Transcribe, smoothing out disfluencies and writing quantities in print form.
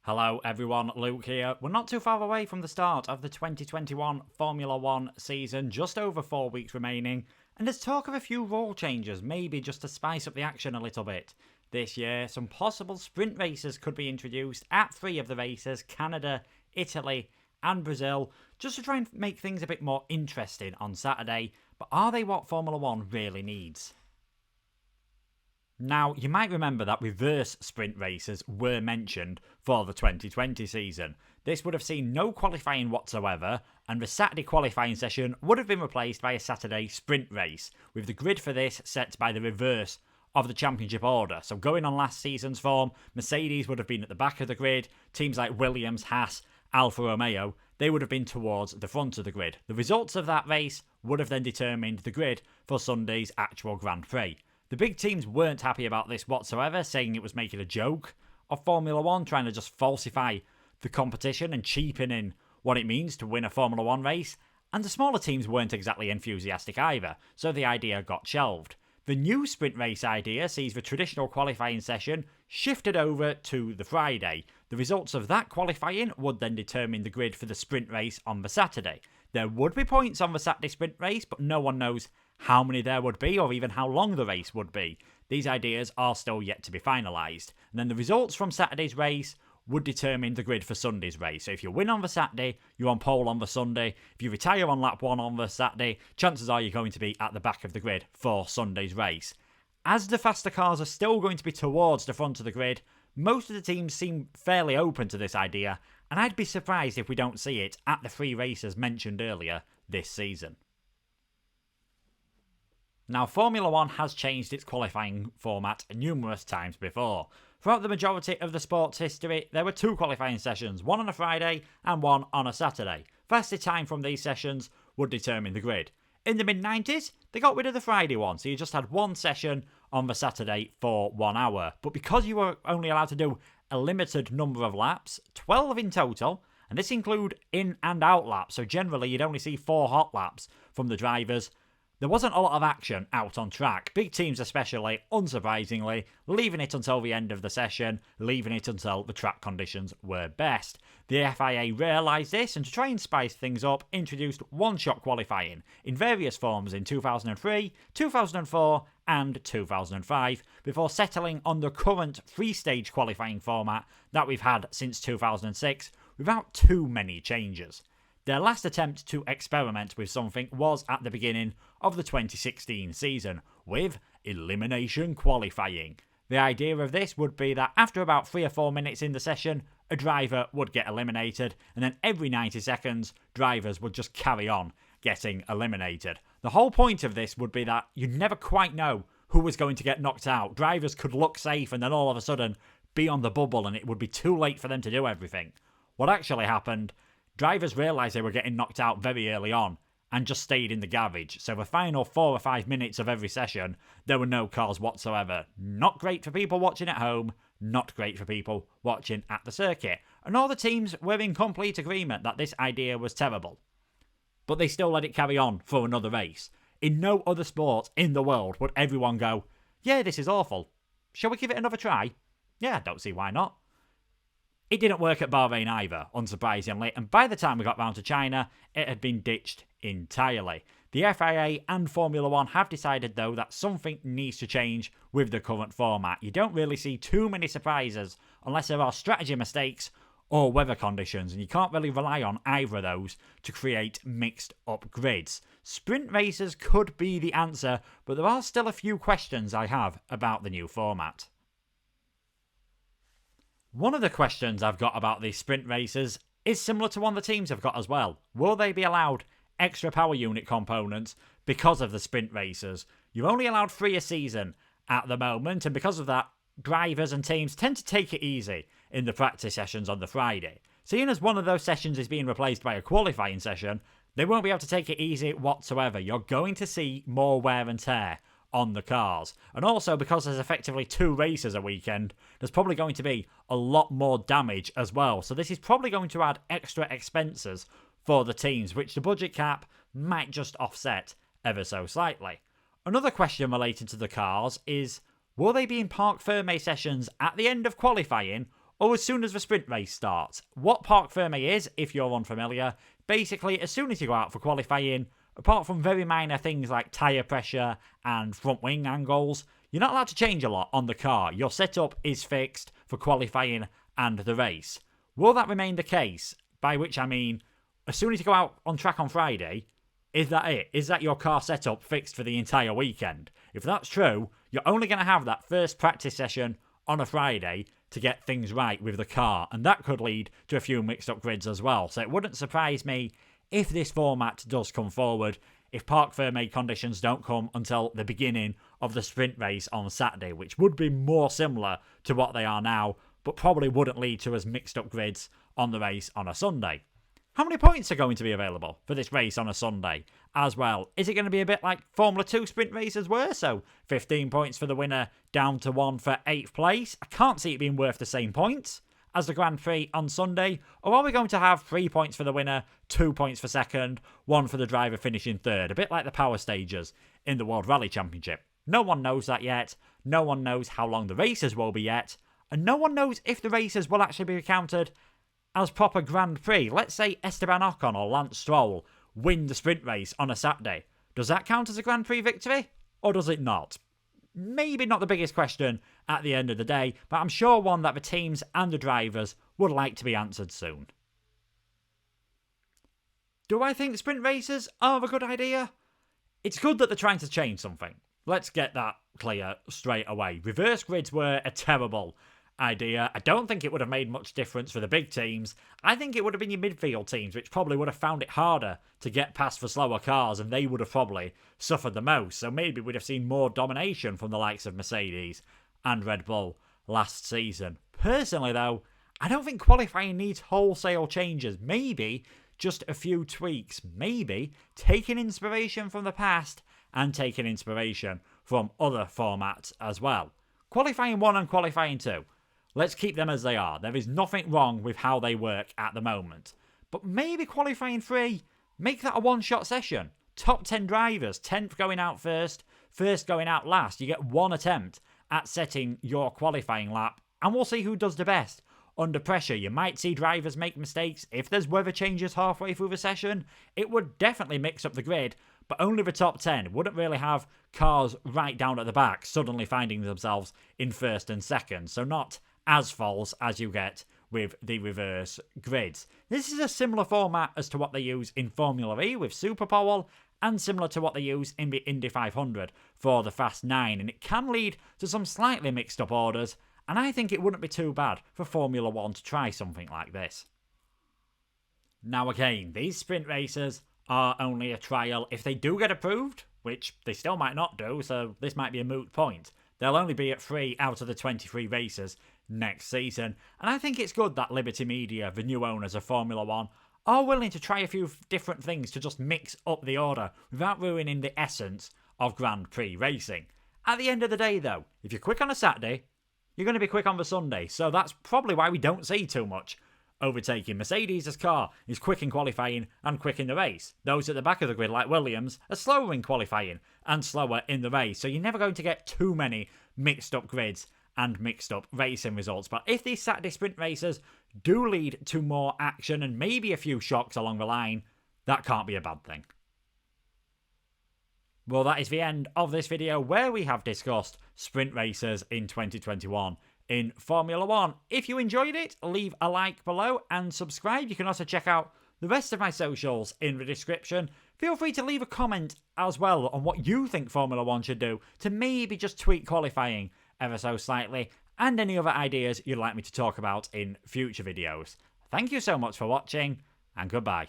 Hello everyone, Luke here. We're not too far away from the start of the 2021 Formula 1 season, just over 4 weeks remaining, and there's talk of a few rule changes, maybe just to spice up the action a little bit. This year, some possible sprint races could be introduced at 3 of the races, Canada, Italy and Brazil, just to try and make things a bit more interesting on Saturday, but are they what Formula 1 really needs? Now, you might remember that reverse sprint races were mentioned for the 2020 season. This would have seen no qualifying whatsoever, and the Saturday qualifying session would have been replaced by a Saturday sprint race, with the grid for this set by the reverse of the championship order. So going on last season's form, Mercedes would have been at the back of the grid, teams like Williams, Haas, Alfa Romeo, they would have been towards the front of the grid. The results of that race would have then determined the grid for Sunday's actual Grand Prix. The big teams weren't happy about this whatsoever, saying it was making a joke of Formula 1, trying to just falsify the competition and cheapen in what it means to win a Formula 1 race, and the smaller teams weren't exactly enthusiastic either, so the idea got shelved. The new sprint race idea sees the traditional qualifying session shifted over to the Friday. The results of that qualifying would then determine the grid for the sprint race on the Saturday. There would be points on the Saturday sprint race, but no one knows how many there would be or even how long the race would be. These ideas are still yet to be finalised. And then the results from Saturday's race would determine the grid for Sunday's race. So if you win on the Saturday, you're on pole on the Sunday. If you retire on lap 1 on the Saturday, chances are you're going to be at the back of the grid for Sunday's race. As the faster cars are still going to be towards the front of the grid, most of the teams seem fairly open to this idea, and I'd be surprised if we don't see it at the 3 races mentioned earlier this season. Now, Formula 1 has changed its qualifying format numerous times before. Throughout the majority of the sport's history, there were 2 qualifying sessions, one on a Friday and one on a Saturday. Fastest time from these sessions would determine the grid. In the mid-90s, they got rid of the Friday one, so you just had one session on the Saturday for 1 hour. But because you were only allowed to do a limited number of laps, 12 in total, and this include in and out laps, so generally you'd only see 4 hot laps from the drivers, there wasn't a lot of action out on track. Big teams especially, unsurprisingly, leaving it until the end of the session, leaving it until the track conditions were best. The FIA realised this and to try and spice things up, introduced one-shot qualifying in various forms in 2003, 2004 and 2005, before settling on the current 3-stage qualifying format that we've had since 2006 without too many changes. Their last attempt to experiment with something was at the beginning of the 2016 season, with elimination qualifying. The idea of this would be that after about 3 or 4 minutes in the session, a driver would get eliminated, and then every 90 seconds, drivers would just carry on getting eliminated. The whole point of this would be that you'd never quite know who was going to get knocked out. Drivers could look safe and then all of a sudden be on the bubble and it would be too late for them to do everything. What actually happened, drivers realised they were getting knocked out very early on and just stayed in the garage. So the final 4 or 5 minutes of every session, there were no cars whatsoever. Not great for people watching at home, not great for people watching at the circuit. And all the teams were in complete agreement that this idea was terrible. But they still let it carry on for another race. In no other sport in the world would everyone go, yeah, this is awful. Shall we give it another try? Yeah, I don't see why not. It didn't work at Bahrain either, unsurprisingly, and by the time we got round to China, it had been ditched entirely. The FIA and Formula 1 have decided, though, that something needs to change with the current format. You don't really see too many surprises unless there are strategy mistakes or weather conditions, and you can't really rely on either of those to create mixed-up grids. Sprint races could be the answer, but there are still a few questions I have about the new format. One of the questions I've got about these sprint races is similar to one the teams have got as well. Will they be allowed extra power unit components because of the sprint races? You're only allowed 3 a season at the moment, and because of that, drivers and teams tend to take it easy in the practice sessions on the Friday. Seeing as one of those sessions is being replaced by a qualifying session, they won't be able to take it easy whatsoever. You're going to see more wear and tear on the cars. And also, because there's effectively 2 races a weekend, there's probably going to be a lot more damage as well. So this is probably going to add extra expenses for the teams, which the budget cap might just offset ever so slightly. Another question related to the cars is, will they be in Parc Fermé sessions at the end of qualifying, or as soon as the sprint race starts. What Parc Ferme is, if you're unfamiliar, basically as soon as you go out for qualifying, apart from very minor things like tyre pressure and front wing angles, you're not allowed to change a lot on the car. Your setup is fixed for qualifying and the race. Will that remain the case? By which I mean, as soon as you go out on track on Friday, is that it? Is that your car setup fixed for the entire weekend? If that's true, you're only going to have that first practice session on a Friday to get things right with the car, and that could lead to a few mixed up grids as well. So it wouldn't surprise me if this format does come forward, if Parc Ferme conditions don't come until the beginning of the sprint race on Saturday, which would be more similar to what they are now, but probably wouldn't lead to as mixed up grids on the race on a Sunday. How many points are going to be available for this race on a Sunday as well? Is it going to be a bit like Formula 2 sprint races were? So 15 points for the winner, down to 1 for 8th place. I can't see it being worth the same points as the Grand Prix on Sunday. Or are we going to have 3 points for the winner, 2 points for second, 1 for the driver finishing third? A bit like the power stages in the World Rally Championship. No one knows that yet. No one knows how long the races will be yet. And no one knows if the races will actually be counted as proper Grand Prix. Let's say Esteban Ocon or Lance Stroll win the sprint race on a Saturday. Does that count as a Grand Prix victory? Or does it not? Maybe not the biggest question at the end of the day, but I'm sure one that the teams and the drivers would like to be answered soon. Do I think sprint races are a good idea? It's good that they're trying to change something. Let's get that clear straight away. Reverse grids were a terrible idea. I don't think it would have made much difference for the big teams. I think it would have been your midfield teams, which probably would have found it harder to get past for slower cars, and they would have probably suffered the most. So maybe we'd have seen more domination from the likes of Mercedes and Red Bull last season. Personally, though, I don't think qualifying needs wholesale changes. Maybe just a few tweaks. Maybe taking inspiration from the past and taking inspiration from other formats as well. Qualifying 1 and qualifying 2. Let's keep them as they are. There is nothing wrong with how they work at the moment. But maybe qualifying 3, make that a one-shot session. Top 10 drivers, 10th going out first going out last. You get one attempt at setting your qualifying lap, and we'll see who does the best under pressure. You might see drivers make mistakes. If there's weather changes halfway through the session, it would definitely mix up the grid, but only the top 10 wouldn't really have cars right down at the back suddenly finding themselves in first and second. So not as false as you get with the reverse grids. This is a similar format as to what they use in Formula E with Superpole, and similar to what they use in the Indy 500 for the Fast 9, and it can lead to some slightly mixed up orders, and I think it wouldn't be too bad for Formula 1 to try something like this. Now again, these sprint races are only a trial. If they do get approved, which they still might not do, so this might be a moot point, they'll only be at 3 out of the 23 races next season. And I think it's good that Liberty Media, the new owners of Formula 1, are willing to try a few different things to just mix up the order without ruining the essence of Grand Prix racing. At the end of the day though, if you're quick on a Saturday, you're going to be quick on the Sunday, so that's probably why we don't see too much overtaking. Mercedes' car is quick in qualifying and quick in the race. Those at the back of the grid, like Williams, are slower in qualifying and slower in the race, so you're never going to get too many mixed up grids and mixed up racing results. But if these Saturday sprint races do lead to more action and maybe a few shocks along the line, that can't be a bad thing. Well, that is the end of this video where we have discussed sprint races in 2021 in Formula 1. If you enjoyed it, leave a like below and subscribe. You can also check out the rest of my socials in the description. Feel free to leave a comment as well on what you think Formula 1 should do to maybe just tweak qualifying ever so slightly, and any other ideas you'd like me to talk about in future videos. Thank you so much for watching, and goodbye.